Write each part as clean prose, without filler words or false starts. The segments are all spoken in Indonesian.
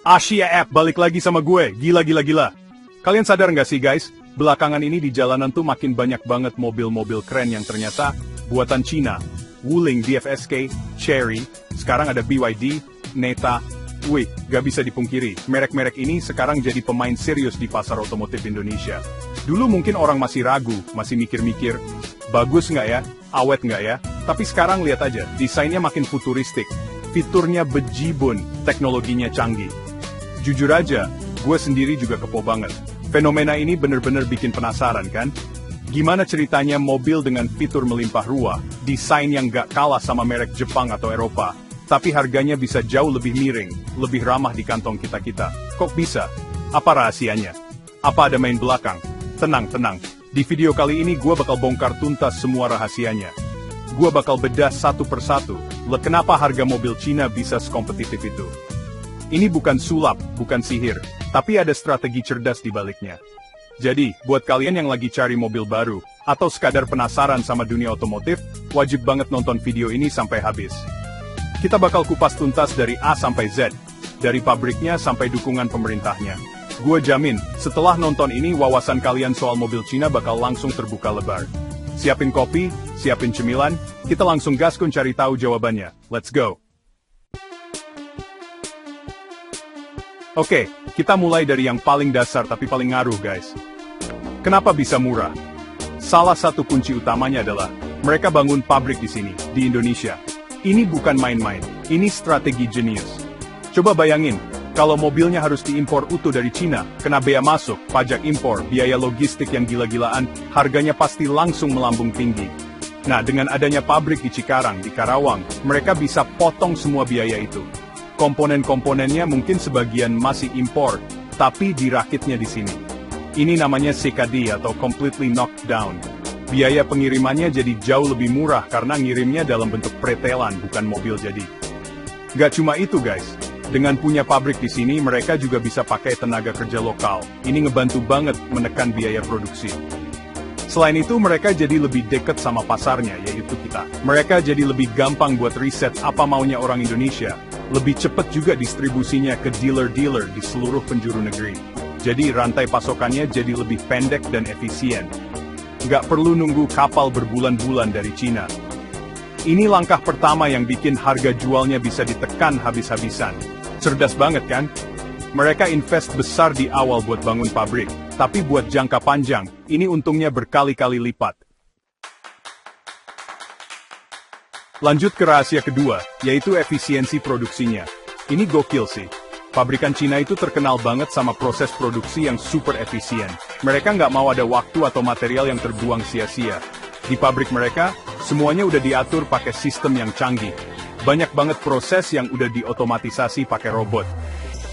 Asia App balik lagi sama gue, gila. Kalian sadar nggak sih guys, belakangan ini di jalanan tuh makin banyak banget mobil-mobil keren yang ternyata buatan Cina. Wuling, DFSK, Chery, sekarang ada BYD, Neta. Wih, gak bisa dipungkiri, merek-merek ini sekarang jadi pemain serius di pasar otomotif Indonesia. Dulu mungkin orang masih ragu, masih mikir-mikir, bagus nggak ya, awet nggak ya? Tapi sekarang lihat aja, desainnya makin futuristik, fiturnya bejibun, teknologinya canggih. Jujur aja, gue sendiri juga kepo banget. Fenomena ini bener-bener bikin penasaran kan? Gimana ceritanya mobil dengan fitur melimpah ruah, desain yang gak kalah sama merek Jepang atau Eropa, tapi harganya bisa jauh lebih miring, lebih ramah di kantong kita-kita. Kok bisa? Apa rahasianya? Apa ada main belakang? Tenang. Di video kali ini gue bakal bongkar tuntas semua rahasianya. Gue bakal bedah satu persatu, kenapa harga mobil Cina bisa sekompetitif itu. Ini bukan sulap, bukan sihir, tapi ada strategi cerdas di baliknya. Jadi, buat kalian yang lagi cari mobil baru, atau sekadar penasaran sama dunia otomotif, wajib banget nonton video ini sampai habis. Kita bakal kupas tuntas dari A sampai Z, dari pabriknya sampai dukungan pemerintahnya. Gue jamin, setelah nonton ini wawasan kalian soal mobil Cina bakal langsung terbuka lebar. Siapin kopi, siapin cemilan, kita langsung gaskun cari tahu jawabannya. Let's go! Oke, kita mulai dari yang paling dasar tapi paling ngaruh guys. Kenapa bisa murah? Salah satu kunci utamanya adalah, mereka bangun pabrik di sini, di Indonesia. Ini bukan main-main, ini strategi jenius. Coba bayangin, kalau mobilnya harus diimpor utuh dari Cina, kena bea masuk, pajak impor, biaya logistik yang gila-gilaan, harganya pasti langsung melambung tinggi. Nah, dengan adanya pabrik di Cikarang, di Karawang, mereka bisa potong semua biaya itu. Komponen-komponennya mungkin sebagian masih impor, tapi dirakitnya di sini. Ini namanya CKD atau Completely Knocked Down. Biaya pengirimannya jadi jauh lebih murah karena ngirimnya dalam bentuk pretelan, bukan mobil jadi. Gak cuma itu guys, dengan punya pabrik di sini mereka juga bisa pakai tenaga kerja lokal. Ini ngebantu banget menekan biaya produksi. Selain itu mereka jadi lebih dekat sama pasarnya, yaitu kita. Mereka jadi lebih gampang buat riset apa maunya orang Indonesia. Lebih cepat juga distribusinya ke dealer-dealer di seluruh penjuru negeri. Jadi rantai pasokannya jadi lebih pendek dan efisien. Nggak perlu nunggu kapal berbulan-bulan dari Cina. Ini langkah pertama yang bikin harga jualnya bisa ditekan habis-habisan. Cerdas banget kan? Mereka invest besar di awal buat bangun pabrik, tapi buat jangka panjang, ini untungnya berkali-kali lipat. Lanjut ke rahasia kedua, yaitu efisiensi produksinya. Ini gokil sih. Pabrikan Cina itu terkenal banget sama proses produksi yang super efisien. Mereka nggak mau ada waktu atau material yang terbuang sia-sia. Di pabrik mereka, semuanya udah diatur pakai sistem yang canggih. Banyak banget proses yang udah diotomatisasi pakai robot.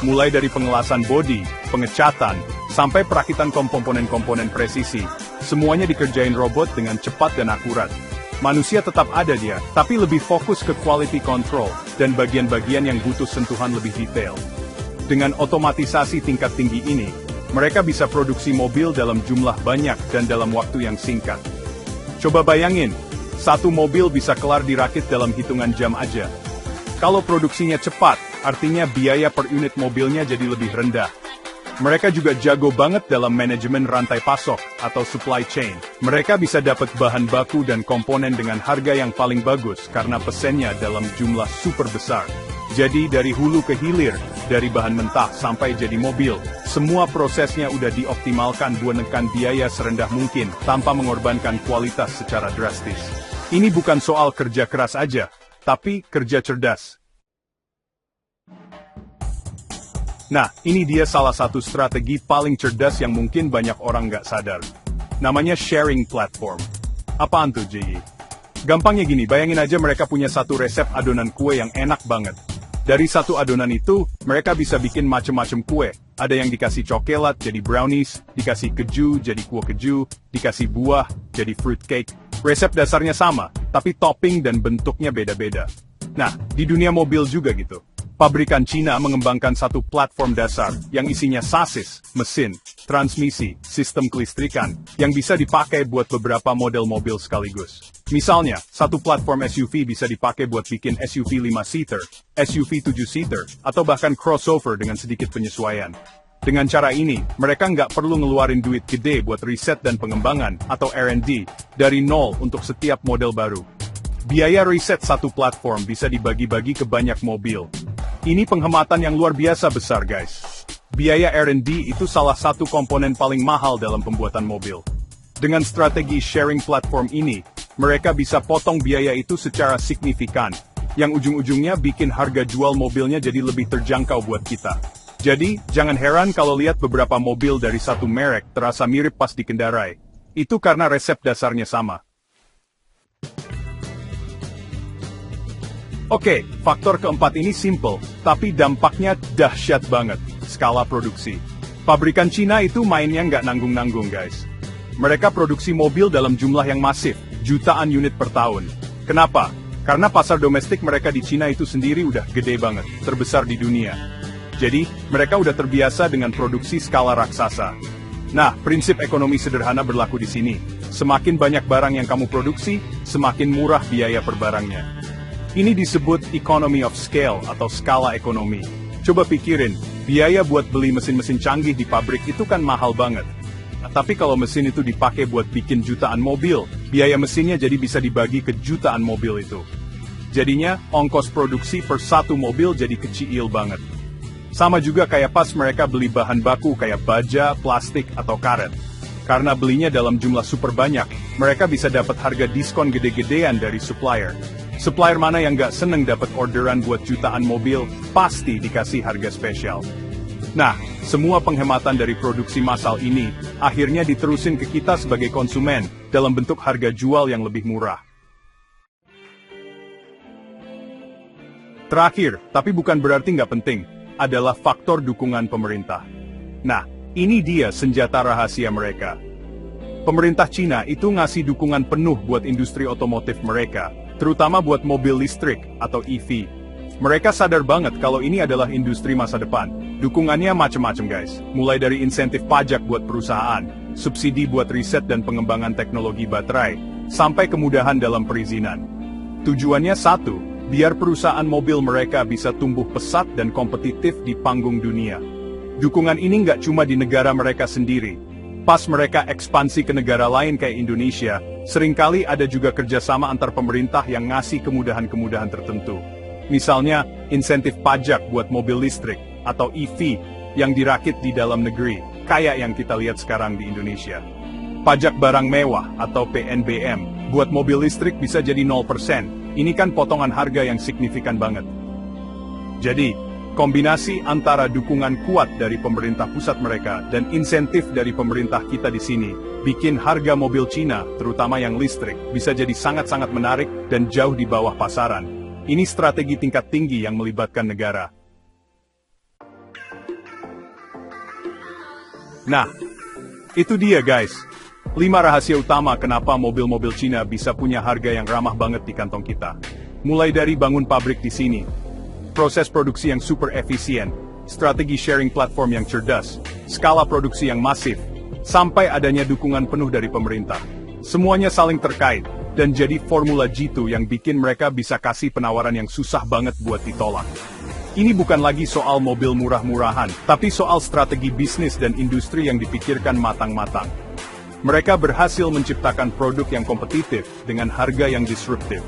Mulai dari pengelasan bodi, pengecatan, sampai perakitan komponen-komponen presisi. Semuanya dikerjain robot dengan cepat dan akurat. Manusia tetap ada dia, tapi lebih fokus ke quality control, dan bagian-bagian yang butuh sentuhan lebih detail. Dengan otomatisasi tingkat tinggi ini, mereka bisa produksi mobil dalam jumlah banyak dan dalam waktu yang singkat. Coba bayangin, satu mobil bisa kelar dirakit dalam hitungan jam aja. Kalau produksinya cepat, artinya biaya per unit mobilnya jadi lebih rendah. Mereka juga jago banget dalam manajemen rantai pasok atau supply chain. Mereka bisa dapat bahan baku dan komponen dengan harga yang paling bagus karena pesennya dalam jumlah super besar. Jadi dari hulu ke hilir, dari bahan mentah sampai jadi mobil, semua prosesnya udah dioptimalkan buat menekan biaya serendah mungkin tanpa mengorbankan kualitas secara drastis. Ini bukan soal kerja keras aja, tapi kerja cerdas. Nah, ini dia salah satu strategi paling cerdas yang mungkin banyak orang nggak sadar. Namanya sharing platform. Apaan tuh, JY? Gampangnya gini, bayangin aja mereka punya satu resep adonan kue yang enak banget. Dari satu adonan itu, mereka bisa bikin macem-macem kue. Ada yang dikasih coklat jadi brownies, dikasih keju jadi kue keju, dikasih buah jadi fruit cake. Resep dasarnya sama, tapi topping dan bentuknya beda-beda. Nah, di dunia mobil juga gitu. Pabrikan Cina mengembangkan satu platform dasar yang isinya sasis, mesin, transmisi, sistem kelistrikan yang bisa dipakai buat beberapa model mobil sekaligus. Misalnya, satu platform SUV bisa dipakai buat bikin SUV 5-seater, SUV 7-seater, atau bahkan crossover dengan sedikit penyesuaian. Dengan cara ini, mereka nggak perlu ngeluarin duit gede buat riset dan pengembangan atau R&D dari nol untuk setiap model baru. Biaya riset satu platform bisa dibagi-bagi ke banyak mobil. Ini penghematan yang luar biasa besar, guys. Biaya R&D itu salah satu komponen paling mahal dalam pembuatan mobil. Dengan strategi sharing platform ini, mereka bisa potong biaya itu secara signifikan, yang ujung-ujungnya bikin harga jual mobilnya jadi lebih terjangkau buat kita. Jadi, jangan heran kalau lihat beberapa mobil dari satu merek terasa mirip pas dikendarai. Itu karena resep dasarnya sama. Oke, faktor keempat ini simple, tapi dampaknya dahsyat banget, skala produksi. Pabrikan Cina itu mainnya nggak nanggung-nanggung, guys. Mereka produksi mobil dalam jumlah yang masif, jutaan unit per tahun. Kenapa? Karena pasar domestik mereka di Cina itu sendiri udah gede banget, terbesar di dunia. Jadi, mereka udah terbiasa dengan produksi skala raksasa. Nah, prinsip ekonomi sederhana berlaku di sini. Semakin banyak barang yang kamu produksi, semakin murah biaya per barangnya. Ini disebut economy of scale atau skala ekonomi. Coba pikirin, biaya buat beli mesin-mesin canggih di pabrik itu kan mahal banget. Nah, tapi kalau mesin itu dipakai buat bikin jutaan mobil, biaya mesinnya jadi bisa dibagi ke jutaan mobil itu. Jadinya, ongkos produksi per satu mobil jadi kecil banget. Sama juga kayak pas mereka beli bahan baku kayak baja, plastik, atau karet. Karena belinya dalam jumlah super banyak, mereka bisa dapat harga diskon gede-gedean dari supplier. Supplier mana yang nggak seneng dapat orderan buat jutaan mobil, pasti dikasih harga spesial. Nah, semua penghematan dari produksi massal ini, akhirnya diterusin ke kita sebagai konsumen, dalam bentuk harga jual yang lebih murah. Terakhir, tapi bukan berarti nggak penting, adalah faktor dukungan pemerintah. Nah, ini dia senjata rahasia mereka. Pemerintah Cina itu ngasih dukungan penuh buat industri otomotif mereka, terutama buat mobil listrik atau EV. Mereka sadar banget kalau ini adalah industri masa depan. Dukungannya macam-macam, guys. Mulai dari insentif pajak buat perusahaan, subsidi buat riset dan pengembangan teknologi baterai, sampai kemudahan dalam perizinan. Tujuannya satu, biar perusahaan mobil mereka bisa tumbuh pesat dan kompetitif di panggung dunia. Dukungan ini nggak cuma di negara mereka sendiri. Pas mereka ekspansi ke negara lain kayak Indonesia, seringkali ada juga kerjasama antar pemerintah yang ngasih kemudahan-kemudahan tertentu. Misalnya, insentif pajak buat mobil listrik, atau EV, yang dirakit di dalam negeri, kayak yang kita lihat sekarang di Indonesia. Pajak barang mewah, atau PNBM, buat mobil listrik bisa jadi 0%, ini kan potongan harga yang signifikan banget. Jadi, kombinasi antara dukungan kuat dari pemerintah pusat mereka dan insentif dari pemerintah kita di sini, bikin harga mobil Cina, terutama yang listrik, bisa jadi sangat-sangat menarik dan jauh di bawah pasaran. Ini strategi tingkat tinggi yang melibatkan negara. Nah, itu dia guys. 5 rahasia utama kenapa mobil-mobil Cina bisa punya harga yang ramah banget di kantong kita. Mulai dari bangun pabrik di sini, proses produksi yang super efisien, strategi sharing platform yang cerdas, skala produksi yang masif, sampai adanya dukungan penuh dari pemerintah. Semuanya saling terkait, dan jadi formula G2 yang bikin mereka bisa kasih penawaran yang susah banget buat ditolak. Ini bukan lagi soal mobil murah-murahan, tapi soal strategi bisnis dan industri yang dipikirkan matang-matang. Mereka berhasil menciptakan produk yang kompetitif dengan harga yang disruptif.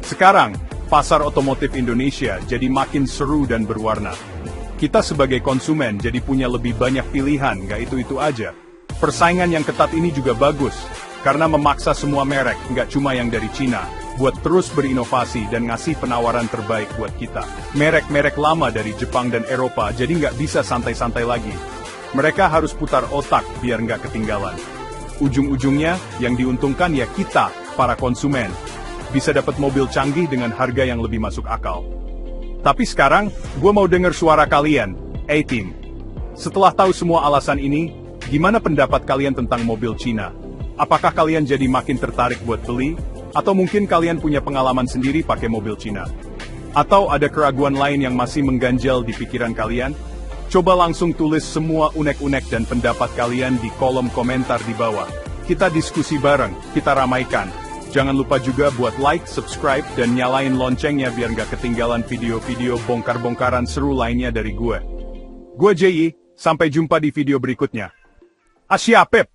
Sekarang, pasar otomotif Indonesia jadi makin seru dan berwarna. Kita sebagai konsumen jadi punya lebih banyak pilihan, nggak itu-itu aja. Persaingan yang ketat ini juga bagus, karena memaksa semua merek, nggak cuma yang dari Cina, buat terus berinovasi dan ngasih penawaran terbaik buat kita. Merek-merek lama dari Jepang dan Eropa jadi nggak bisa santai-santai lagi. Mereka harus putar otak biar nggak ketinggalan. Ujung-ujungnya, yang diuntungkan ya kita, para konsumen. Bisa dapat mobil canggih dengan harga yang lebih masuk akal. Tapi sekarang, gue mau denger suara kalian, A-Team. Setelah tahu semua alasan ini, gimana pendapat kalian tentang mobil Cina? Apakah kalian jadi makin tertarik buat beli? Atau mungkin kalian punya pengalaman sendiri pakai mobil Cina? Atau ada keraguan lain yang masih mengganjal di pikiran kalian? Coba langsung tulis semua unek-unek dan pendapat kalian di kolom komentar di bawah. Kita diskusi bareng, kita ramaikan. Jangan lupa juga buat like, subscribe, dan nyalain loncengnya biar nggak ketinggalan video-video bongkar-bongkaran seru lainnya dari gue. Gue JI, sampai jumpa di video berikutnya. Asyapep!